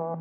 Hello,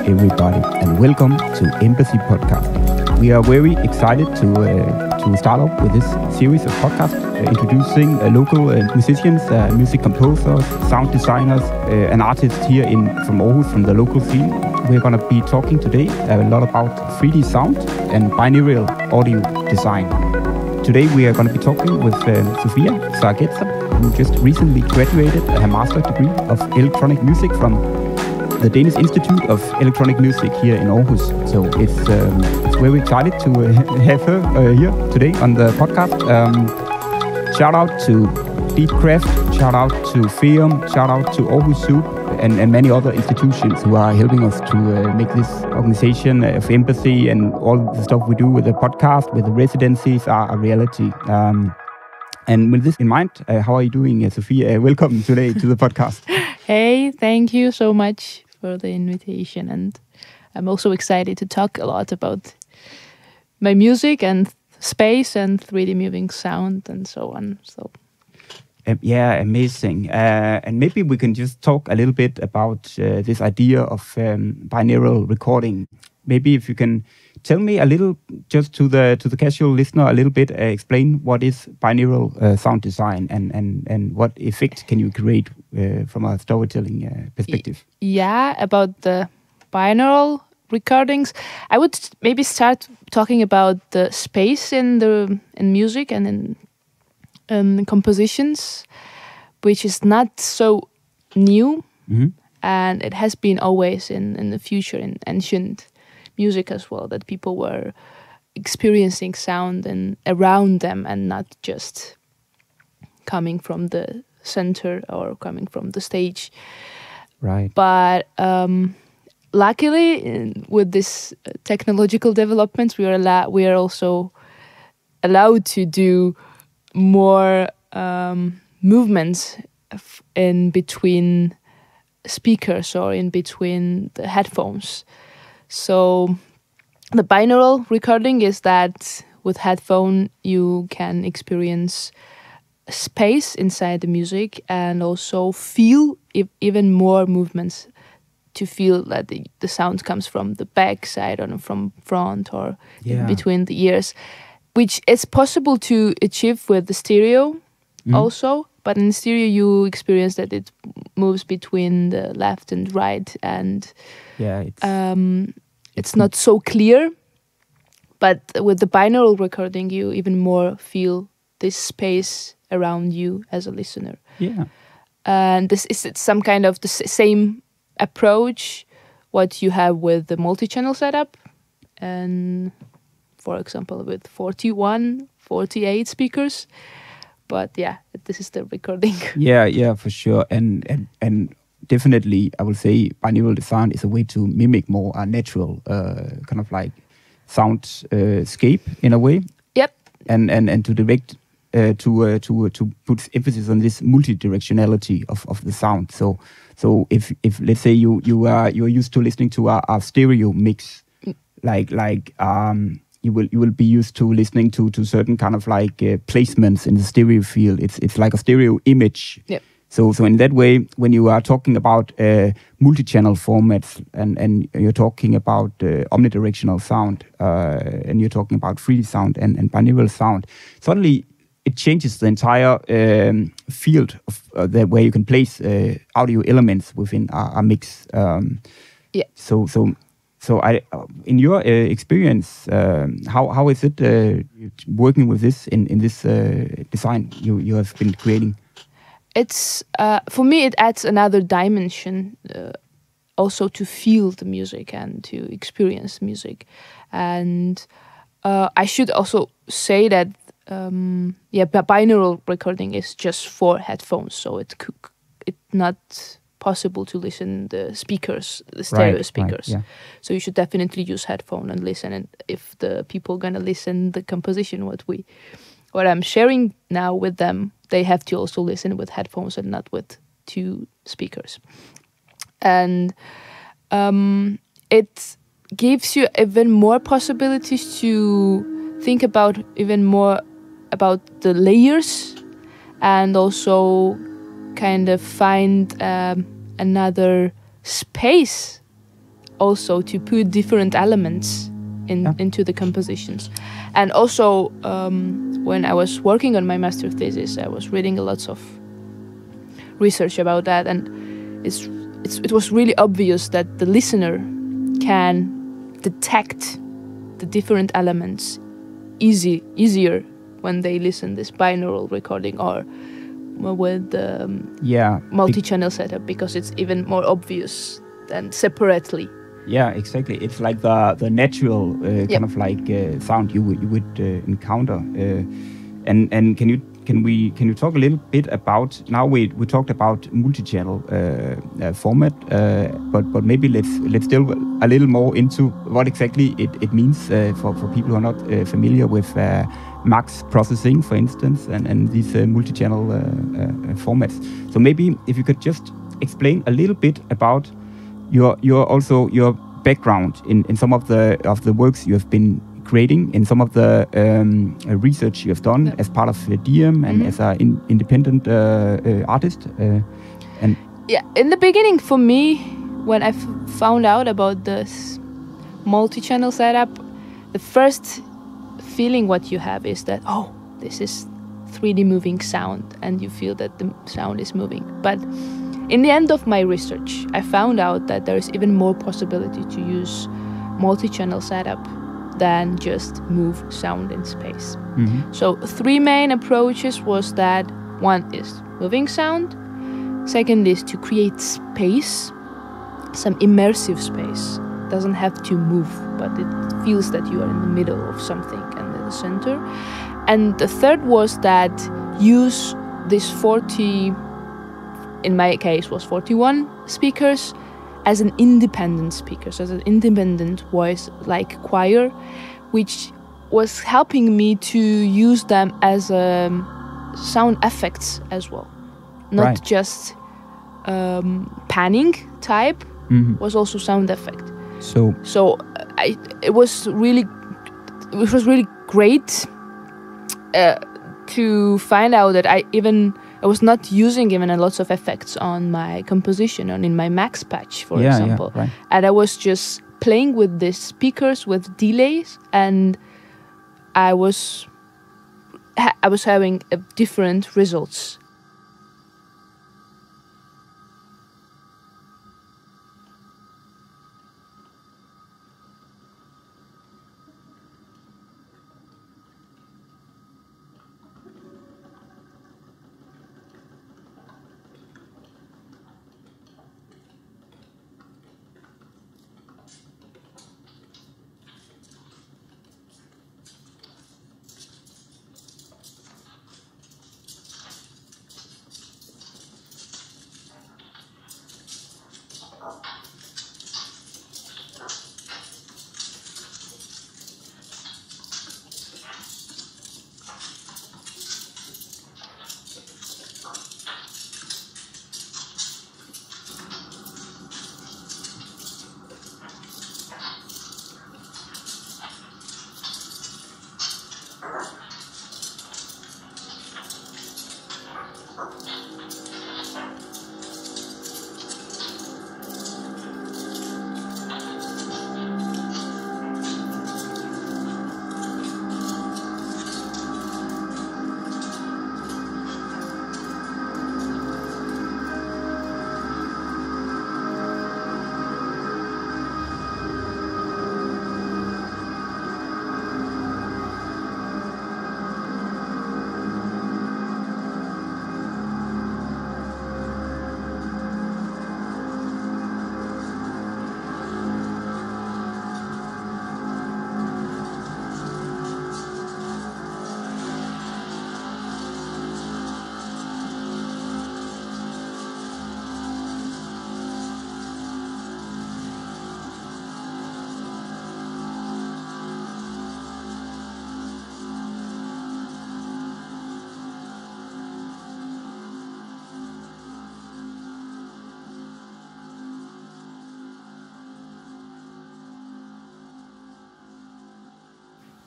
everybody, and welcome to Embassy Podcast. We are very excited to start off with this series of podcasts, introducing local musicians, music composers, sound designers, and artists here from Aarhus, from the local scene. We're going to be talking today a lot about 3D sound and binaural audio design. Today we are going to be talking with Sophia Sagaradze, who just recently graduated her master's degree of electronic music from the Danish Institute of Electronic Music here in Aarhus. So it's very excited to have her here today on the podcast. Shout out to Beatcraft, shout out to FEUM, shout out to Aarhus Sop and many other institutions who are helping us to make this organization of Embassy and all the stuff we do with the podcast, with the residencies are a reality. And with this in mind, how are you doing, Sophia? Welcome today to the podcast. Hey, thank you so much for the invitation, and I'm also excited to talk a lot about my music and space and 3D moving sound and so on. So yeah, amazing. And maybe we can just talk a little bit about this idea of binaural recording. Maybe if you can tell me a little, just to the casual listener, a little bit, explain what is binaural sound design and what effect can you create from a storytelling perspective? Yeah, about the binaural recordings, I would maybe start talking about the space in music and in compositions, which is not so new, and it has been always in the future in ancient music as well, that people were experiencing sound and around them and not just coming from the center or coming from the stage. Right. But luckily, with this technological developments, we are also allowed to do more movements in between speakers or in between the headphones. So the binaural recording is that with headphone you can experience space inside the music and also feel even more movements, to feel that the sound comes from the back side or from front or in between the ears, which is possible to achieve with the stereo also. But in stereo you experience that it moves between the left and right, and it's not so clear. But with the binaural recording you even more feel this space around you as a listener. Yeah. And this is some kind of the same approach what you have with the multi-channel setup, and for example with 41, 48 speakers. But yeah, this is the recording. Yeah, for sure. And definitely, I would say binaural design is a way to mimic more a natural kind of like soundscape in a way. Yep. And to direct to put emphasis on this multi-directionality of the sound. So if let's say you're used to listening to a stereo mix, you will be used to listening to certain kind of like placements in the stereo field. It's like a stereo image. Yep. So in that way, when you are talking about multi-channel formats and you're talking about omnidirectional sound and you're talking about 3D sound and binaural sound, suddenly it changes the entire field of where you can place audio elements within a mix. Yeah. So I, in your experience, how is it working with this in this design you have been creating? It's for me it adds another dimension also to feel the music and to experience music. And I should also say that binaural recording is just for headphones, so it's not possible to listen the speakers, the stereo speakers. Right, yeah. So you should definitely use headphone and listen. And if the people gonna listen the composition what we what I'm sharing now with them, they have to also listen with headphones and not with 2 speakers. And it gives you even more possibilities to think about even more about the layers, and also kind of find another space also to put different elements into the compositions. And also when I was working on my master thesis, I was reading a lot of research about that, and it was really obvious that the listener can detect the different elements easier when they listen this binaural recording or with multi-channel setup, because it's even more obvious than separately. Yeah, exactly. It's like the natural kind of like sound you would encounter. And can you talk a little bit about, now we talked about multi-channel format, but maybe let's delve a little more into what exactly it means for people who are not familiar with max processing, for instance, and these multi-channel formats. So maybe if you could just explain a little bit about your background in some of the works you have been creating, in some of the research you have done as part of DIEM and as an independent artist. In the beginning, for me, when I found out about this multi-channel setup, the first feeling what you have is that, oh, this is 3D moving sound, and you feel that the sound is moving. But in the end of my research, I found out that there is even more possibility to use multi-channel setup than just move sound in space. So 3 main approaches was that one is moving sound, second is to create space, some immersive space. It doesn't have to move, but it feels that you are in the middle of something and in the center. And the third was that use this 40, in my case was 41 speakers, as an independent speakers, as an independent voice like choir, which was helping me to use them as sound effects as well, not just panning type, was also sound effect. So it was really great to find out that I was not using even a lot of effects on my composition and in my max patch, for example. Yeah, right. And I was just playing with the speakers with delays, and I was having different results.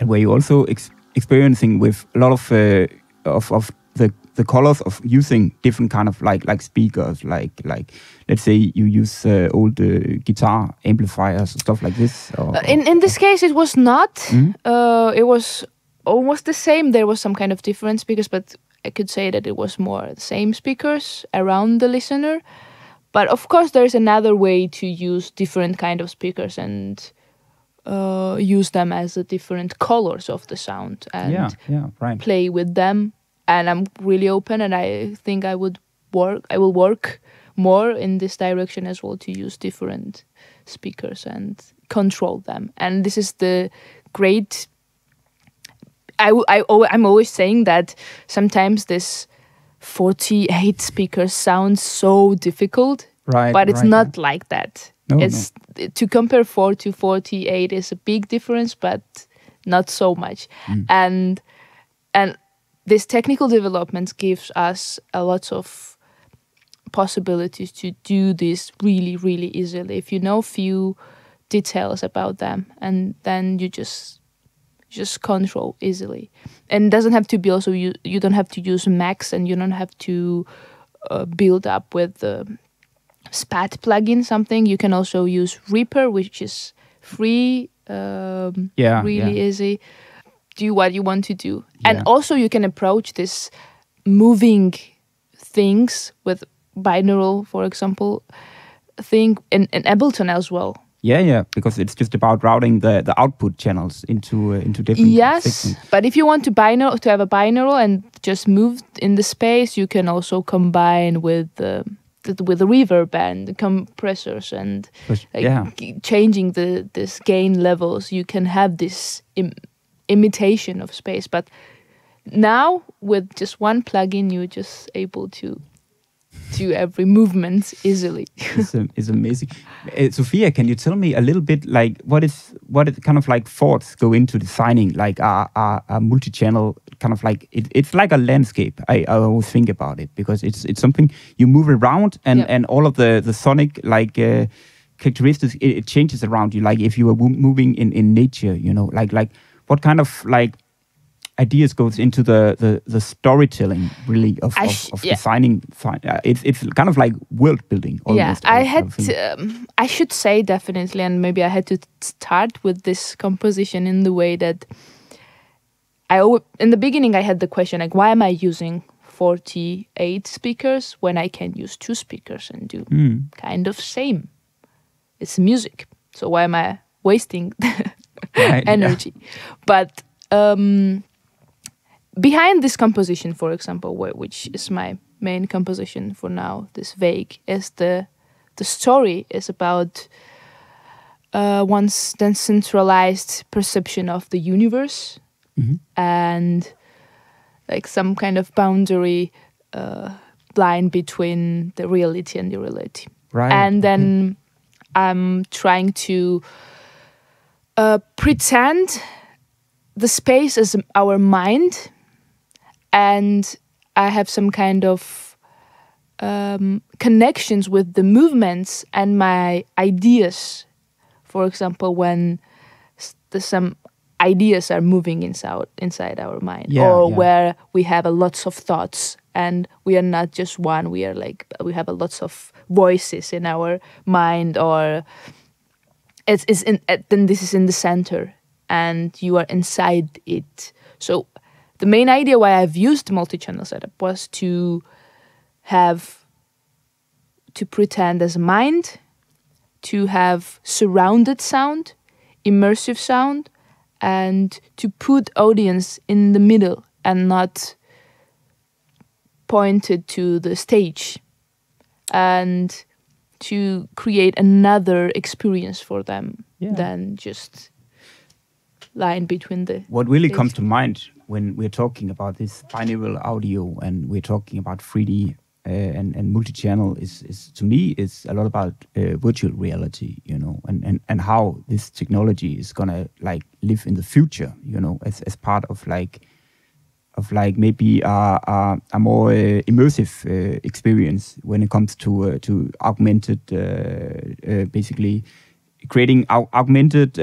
And were you also experiencing with a lot of the colors of using different kind of like speakers, like let's say you use old guitar amplifiers and stuff like this? Or, in this case, it was not. Mm-hmm. It was almost the same. There was some kind of different speakers, but I could say that it was more the same speakers around the listener. But of course, there's another way to use different kind of speakers and use them as the different colors of the sound and right. play with them. And I'm really open, and I think I will work more in this direction as well, to use different speakers and control them. And this is the great. I'm always saying that sometimes this 48 speakers sounds so difficult, right? But it's not like that. No. To compare 4 to 48 is a big difference, but not so much. And this technical development gives us a lot of possibilities to do this really, really easily. If you know few details about them, and then you just control easily. And it doesn't have to be also, you don't have to use Max, and you don't have to build up with the SPAT plugin something. You can also use Reaper, which is free, really easy. Do what you want to do. And also you can approach this moving things with binaural, for example, thing in Ableton as well. Yeah, because it's just about routing the output channels into different sections. But if you want to have a binaural and just move in the space, you can also combine with the reverb and the compressors and changing this gain levels. You can have this imitation of space. But now with just one plugin, you're just able to do every movement easily. It's amazing. Sophia, can you tell me a little bit, like what kind of like thoughts go into designing like a multi-channel kind of like it's like a landscape. I always think about it because it's something you move around and all of the sonic like characteristics it changes around you. Like if you are moving in nature, you know, like what kind of like ideas goes into the storytelling really of designing. It's kind of like world building. Almost, I should say definitely, and maybe I had to start with this composition in the way that in the beginning I had the question like, why am I using 48 speakers when I can use 2 speakers and do kind of same? It's music, so why am I wasting energy? But behind this composition, for example, which is my main composition for now, this vague, is the story is about one's then centralized perception of the universe and like some kind of boundary line between the reality and the reality. Right. And then I'm trying to pretend the space as our mind, and I have some kind of connections with the movements and my ideas. For example, when some ideas are moving inside our mind, where we have lots of thoughts and we are not just one. We have lots of voices in our mind, or then this is in the center and you are inside it. So the main idea why I've used multi-channel setup was to pretend as a mind, to have surrounded sound, immersive sound, and to put audience in the middle and not pointed to the stage, and to create another experience for them than just line between the what really stage. Comes to mind when we're talking about this binaural audio and we're talking about 3D and multi-channel is to me is a lot about virtual reality, you know, and how this technology is gonna like live in the future, you know, as part of maybe a more immersive experience when it comes to augmented, basically creating augmented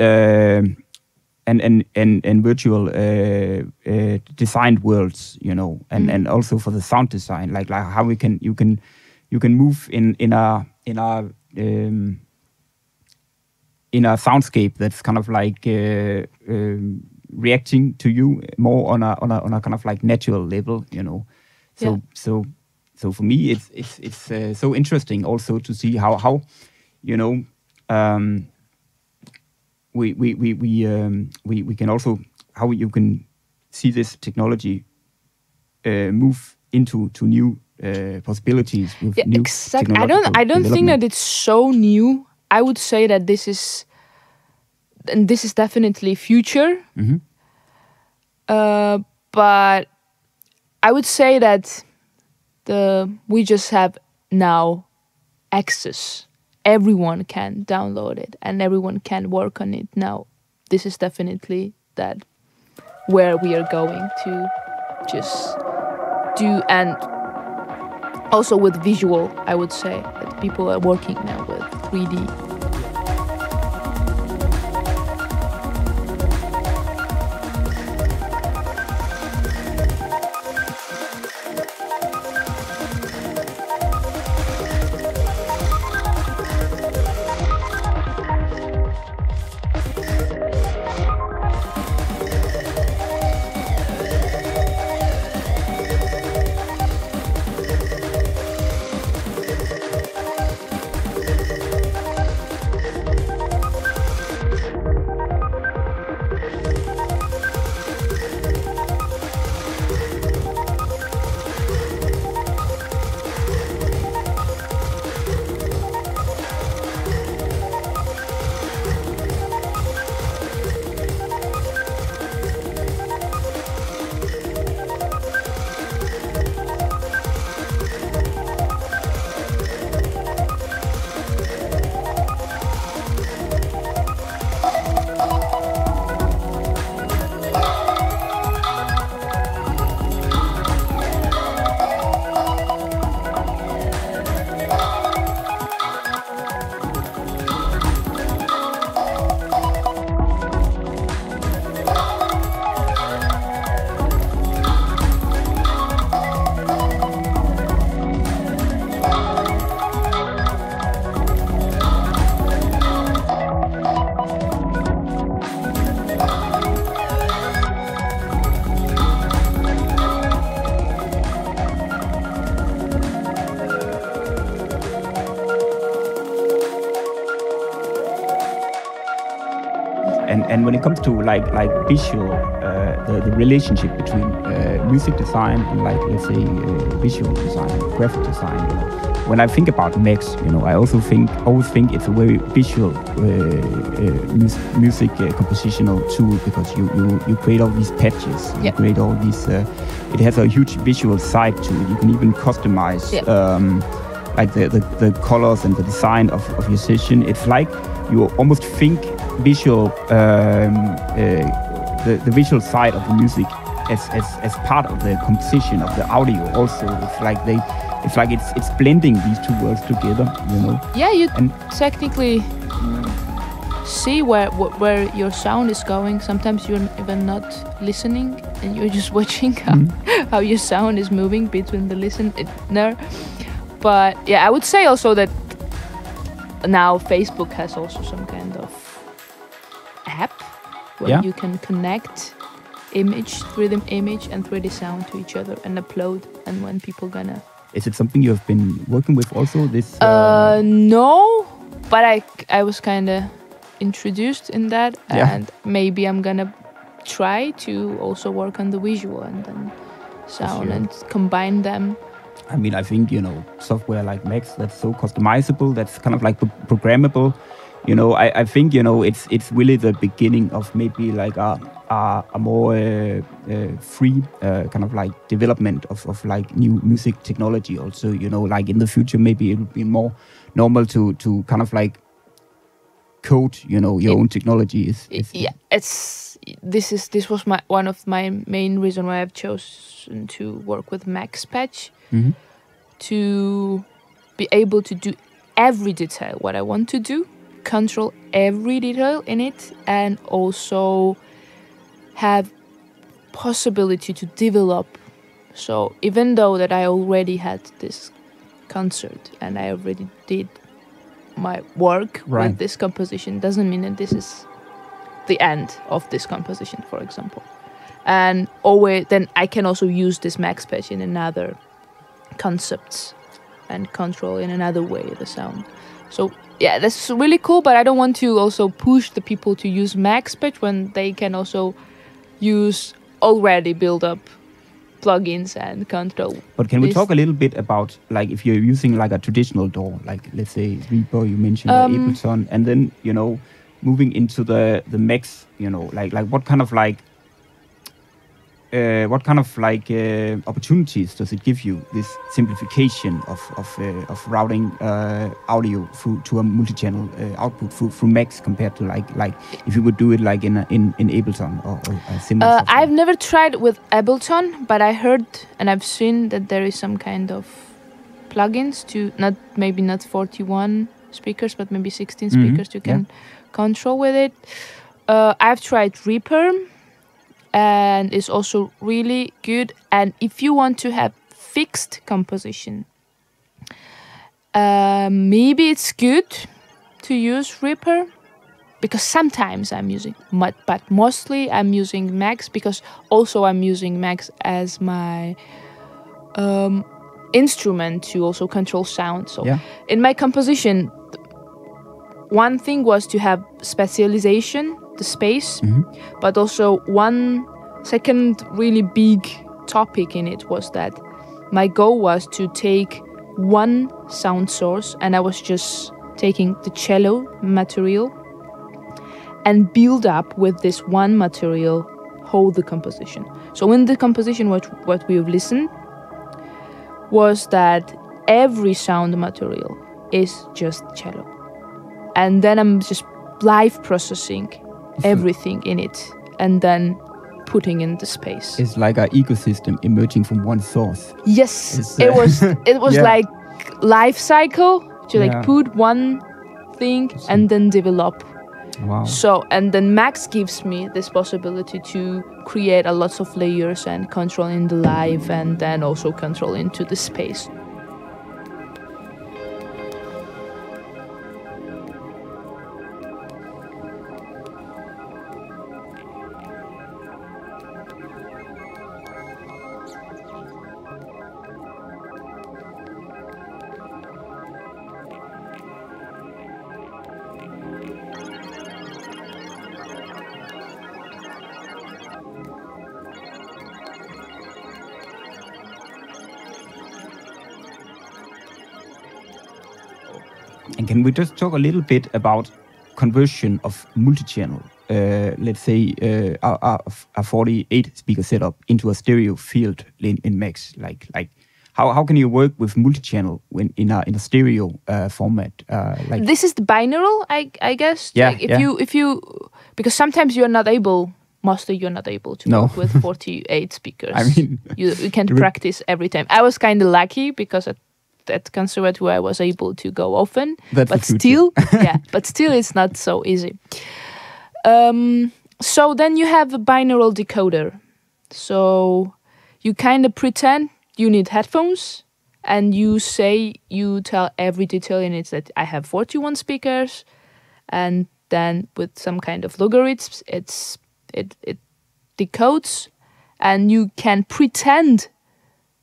and virtual designed worlds, you know, and also for the sound design, like how you can move in a soundscape that's kind of like reacting to you more on a kind of like natural level, you know. So for me, it's so interesting also to see how you know we can also how you can see this technology move into new possibilities with new exactly. I don't think that it's so new. I would say that this is definitely future. But I would say that we just have now access. Everyone can download it and everyone can work on it now. This is definitely that where we are going to just do, and also with visual, I would say that people are working now with 3D. And when it comes to like visual, the relationship between music design and like, let's say, visual design, graphic design, you know, when I think about Max, you know, I always think it's a very visual music compositional tool, because you create all these patches, you create all these. It has a huge visual side to it. You can even customize like the colors and the design of your session. It's like you almost think visual, the visual side of the music as part of the composition of the audio. Also, it's blending these two worlds together, you know. Yeah, you technically see where your sound is going. Sometimes you're even not listening and you're just watching how your sound is moving between the listener. But yeah, I would say also that now Facebook has also some kind of app where you can connect 3D image and 3D sound to each other and upload. And when people gonna... Is it something you have been working with also? This no, but I was kind of introduced in that, and maybe I'm gonna try to also work on the visual and then sound and combine them. I mean, I think, you know, software like Max, that's so customizable, that's kind of like programmable. You know, I think, you know, it's really the beginning of maybe like a more free kind of like development of like new music technology also. You know, like in the future, maybe it would be more normal to kind of like code, you know, your own technology. This was one of my main reason why I've chosen to work with Max Patch, to be able to do every detail what I want to do, control every detail in it, and also have possibility to develop. So even though that I already had this concert and I already did my work with this composition, doesn't mean that this is the end of this composition, for example. And always then I can also use this max pitch in another concepts and control in another way the sound. So yeah, that's really cool, but I don't want to also push the people to use max pitch when they can also use already built up plugins and control. But can we talk a little bit about, like, if you're using like a traditional DAW, like let's say Reaper, you mentioned, or Ableton, and then, you know, moving into the max, you know, like what kind of opportunities does it give you, this simplification of routing audio through to a multi-channel output through max compared to like if you would do it like in Ableton or a similar software? I've never tried with Ableton, but I heard and I've seen that there is some kind of plugins to maybe not 41 speakers, but maybe 16 speakers you can control with it. I've tried Reaper, and it's also really good. And if you want to have fixed composition, maybe it's good to use Reaper, because sometimes I'm using, but mostly I'm using Max, because also I'm using Max as my instrument to also control sound. So in my composition, one thing was to have specialization, the space, but also one second really big topic in it was that my goal was to take one sound source, and I was just taking the cello material and build up with this one material whole the composition. So in the composition, what we've listened was that every sound material is just cello, and then I'm just live processing everything in it and then putting in the space. It's like an ecosystem emerging from one source. Yes, it was like life cycle to like put one thing and then develop. Wow. So, and then Max gives me this possibility to create a lot of layers and control in the live, and then also control into the space. And can we just talk a little bit about conversion of multi-channel, let's say a 48 speaker setup into a stereo field in Max? Like how can you work with multi-channel when in a stereo format? Like this is the binaural, I guess. Yeah. Like if you because sometimes you're not able. Mostly you're not able to work with 48 speakers. I mean, you can't practice every time. I was kind of lucky because at conservatory I was able to go often. But still, but still it's not so easy. So then you have a binaural decoder. So you kind of pretend you need headphones, and you tell every detail in it that I have 41 speakers, and then with some kind of logarithms, it decodes, and you can pretend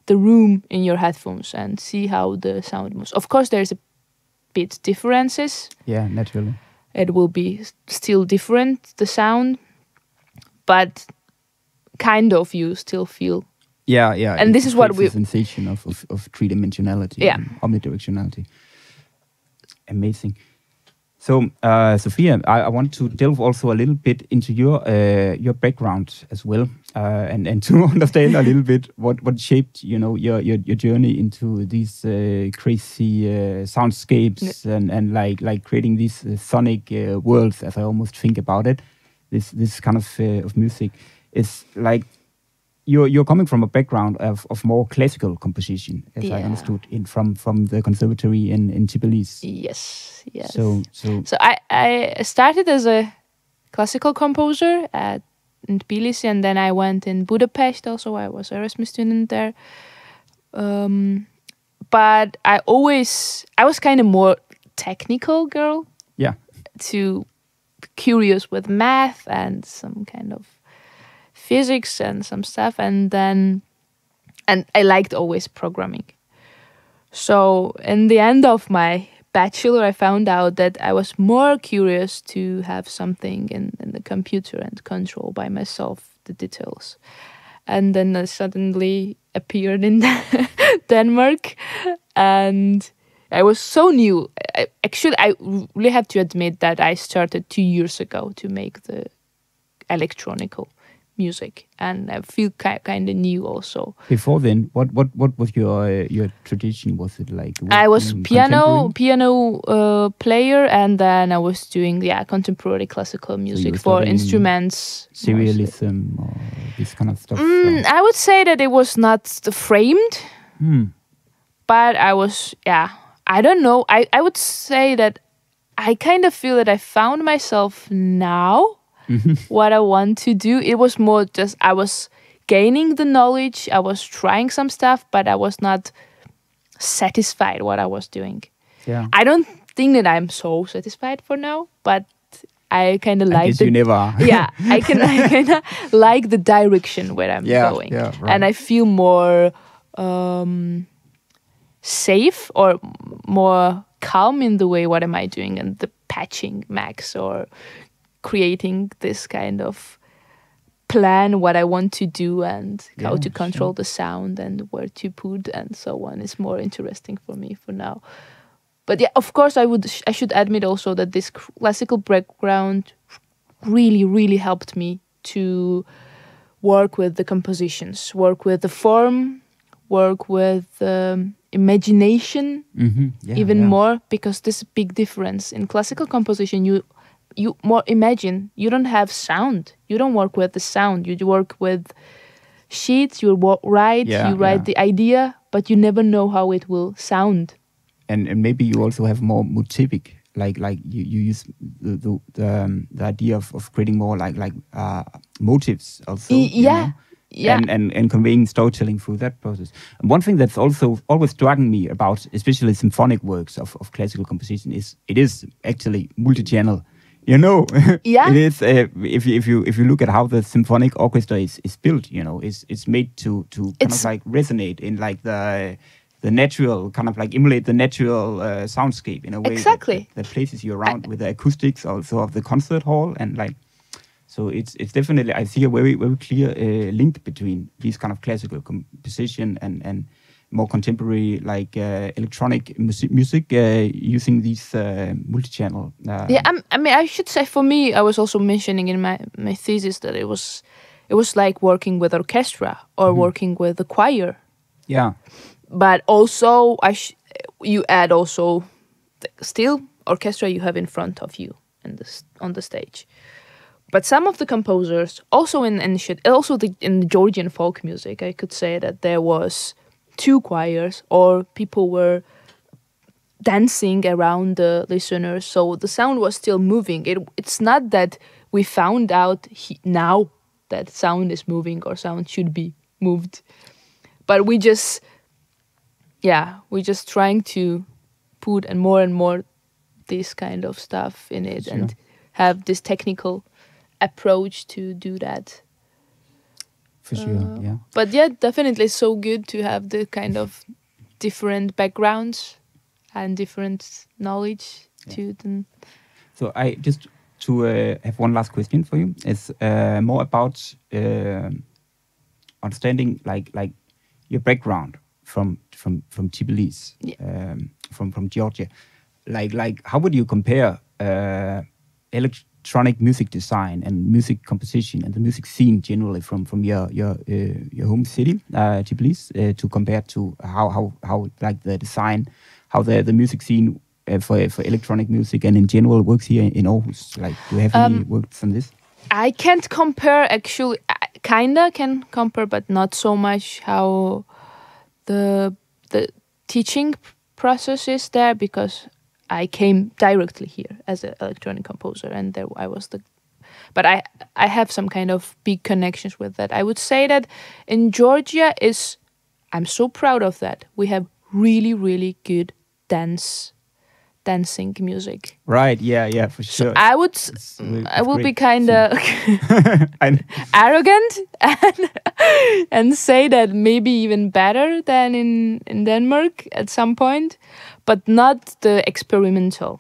the room in your headphones and see how the sound moves. Of course, there's a bit differences. Yeah, naturally. It will be still different, the sound, but kind of you still feel. Yeah. And this is what we sensation of three-dimensionality, and omnidirectionality. Amazing. So, Sophia, I want to delve also a little bit into your background as well, and to understand a little bit what shaped your journey into these crazy soundscapes and like creating these sonic worlds, as I almost think about it. This kind of music is like you're coming from a background of more classical composition, as I understood, from the conservatory in Tbilisi. Yes. So I started as a classical composer in Tbilisi, and then I went in Budapest also. I was Erasmus student there. But I was kind of more technical girl. Yeah. To curious with math and some kind of physics and some stuff, and I liked always programming. So in the end of my bachelor, I found out that I was more curious to have something in the computer and control by myself the details. And then I suddenly appeared in Denmark, and I was so new. I really have to admit that I started 2 years ago to make the electronical music, and I feel kind of new also. Before then, what was your tradition? Was it like I was piano player, and then I was doing contemporary classical music for instruments. Serialism or this kind of stuff. I would say that it was not framed, but I was I don't know. I would say that I kind of feel that I found myself now. What I want to do. It was more just I was gaining the knowledge. I was trying some stuff, but I was not satisfied what I was doing. Yeah. I don't think that I'm so satisfied for now, but I kind of like you never are. Yeah, I kind of like the direction where I'm going. Yeah, right. And I feel more safe or more calm in the way what am I doing and the patching max or creating this kind of plan what I want to do and how to control the sound and where to put and so on is more interesting for me for now. But yeah, of course I should admit also that this classical background really helped me to work with the compositions, work with the form, work with imagination even more, because there's a big difference in classical composition. You more imagine. You don't have sound. You don't work with the sound. You work with sheets. You write. You write the idea, but you never know how it will sound. And maybe you also have more motivic, like you use the idea of creating more like motives also. And conveying storytelling through that process. And one thing that's also always striking me about, especially symphonic works of classical composition, is it is actually multi-channel. You know, it is. If you look at how the symphonic orchestra is built, you know, it's made to kind of like resonate in like the natural, kind of like emulate the natural soundscape in a way that places you around with the acoustics also of the concert hall, and like, so it's definitely, I see a very clear link between these kind of classical composition and more contemporary, like electronic music using these multi-channel. I mean, I should say for me, I was also mentioning in my thesis that it was like working with orchestra or working with the choir. Yeah. But also, you add also still orchestra you have in front of you on the stage. But some of the composers, also in the Georgian folk music, I could say that there was 2 choirs, or people were dancing around the listeners, so the sound was still moving. It's not that we found out now that sound is moving or sound should be moved, but we just trying to put and more this kind of stuff in it and have this technical approach to do that. For sure, yeah. But yeah, definitely it's so good to have the kind of different backgrounds and different knowledge to them. So I just to have one last question for you. It's more about understanding like your background from Tbilisi, from Georgia. Like how would you compare electronic music design and music composition and the music scene generally from your home city, Tbilisi, to compare to how like the design, how the music scene for electronic music and in general works here in Aarhus? Like, do you have any works on this? I can't compare actually. I kinda can compare, but not so much how the teaching process is there, because I came directly here as an electronic composer, and there I was But I have some kind of big connections with that. I would say that in Georgia I'm so proud of that. We have really, really good dancing music. Right, yeah, for sure. So I will be kind of arrogant and say that maybe even better than in Denmark at some point, but not the experimental.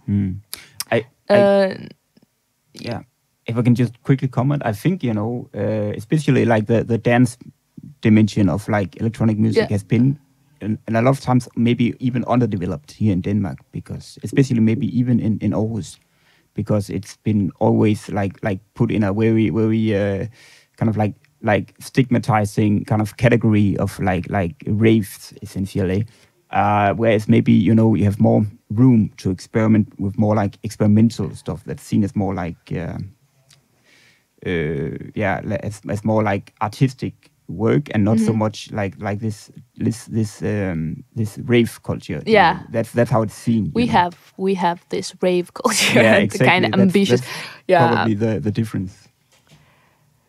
Yeah, if I can just quickly comment, I think, especially like the dance dimension of like electronic music has been and a lot of times maybe even underdeveloped here in Denmark, because especially maybe even in Aarhus, because it's been always like put in a very kind of like stigmatizing kind of category of like raves essentially, whereas maybe you have more room to experiment with more like experimental stuff that's seen as more like as more like artistic work and not so much like this rave culture. Yeah, that's how it's seen. We have this rave culture. Yeah, exactly. Kind of ambitious. That's probably the difference.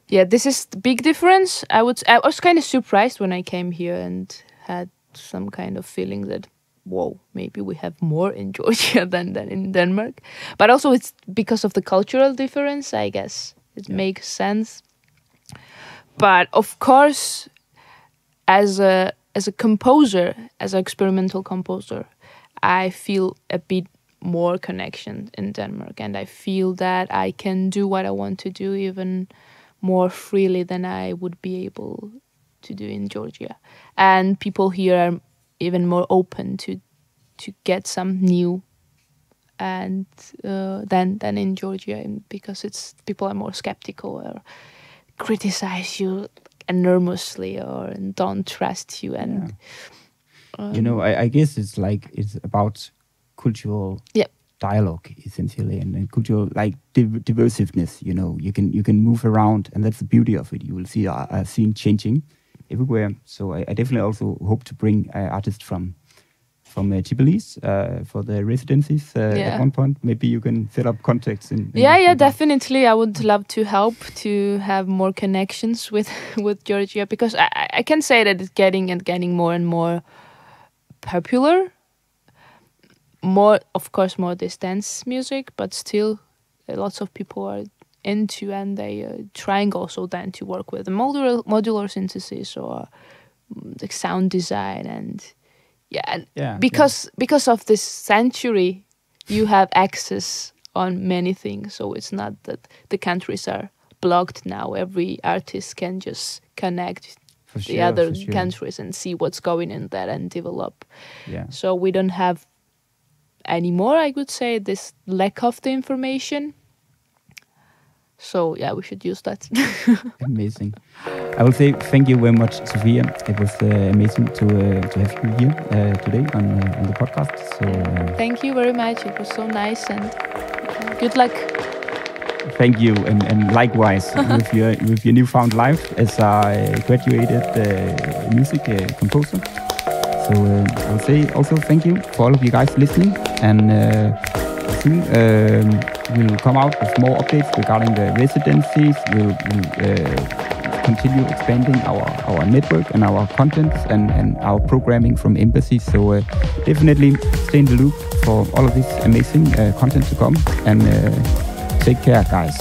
Yeah, this is the big difference. I was kind of surprised when I came here and had some kind of feeling that, whoa, maybe we have more in Georgia than in Denmark. But also it's because of the cultural difference, I guess. It makes sense. But of course, as a composer, as an experimental composer, I feel a bit more connection in Denmark, and I feel that I can do what I want to do even more freely than I would be able to do in Georgia. And people here are even more open to get some new and than in Georgia, because people are more skeptical or criticize you enormously or don't trust you. And I guess it's about cultural dialogue essentially, and cultural like diversiveness. You can move around, and that's the beauty of it. You will see a scene changing everywhere. So I definitely also hope to bring artists from Tbilisi for the residencies at one point. Maybe you can set up contacts in definitely. I would love to help to have more connections with Georgia, because I can say that it's getting more and more popular. More, of course, more this dance music, but still lots of people are into, and they are trying also then to work with the modular synthesis or the sound design. And because of this century, you have access on many things. So it's not that the countries are blocked now. Every artist can just connect the other countries and see what's going in there and develop. Yeah. So we don't have anymore, I would say, this lack of the information. So we should use that. Amazing. I will say thank you very much, Sophia. It was amazing to have you here today on the podcast. So thank you very much. It was so nice, and good luck. Thank you, and likewise with your newfound life as a graduated music composer. So I will say also thank you for all of you guys listening, and soon we'll come out with more updates regarding the residencies. We'll continue expanding our network and our content and our programming from embassies. So definitely stay in the loop for all of this amazing content to come, and take care, guys.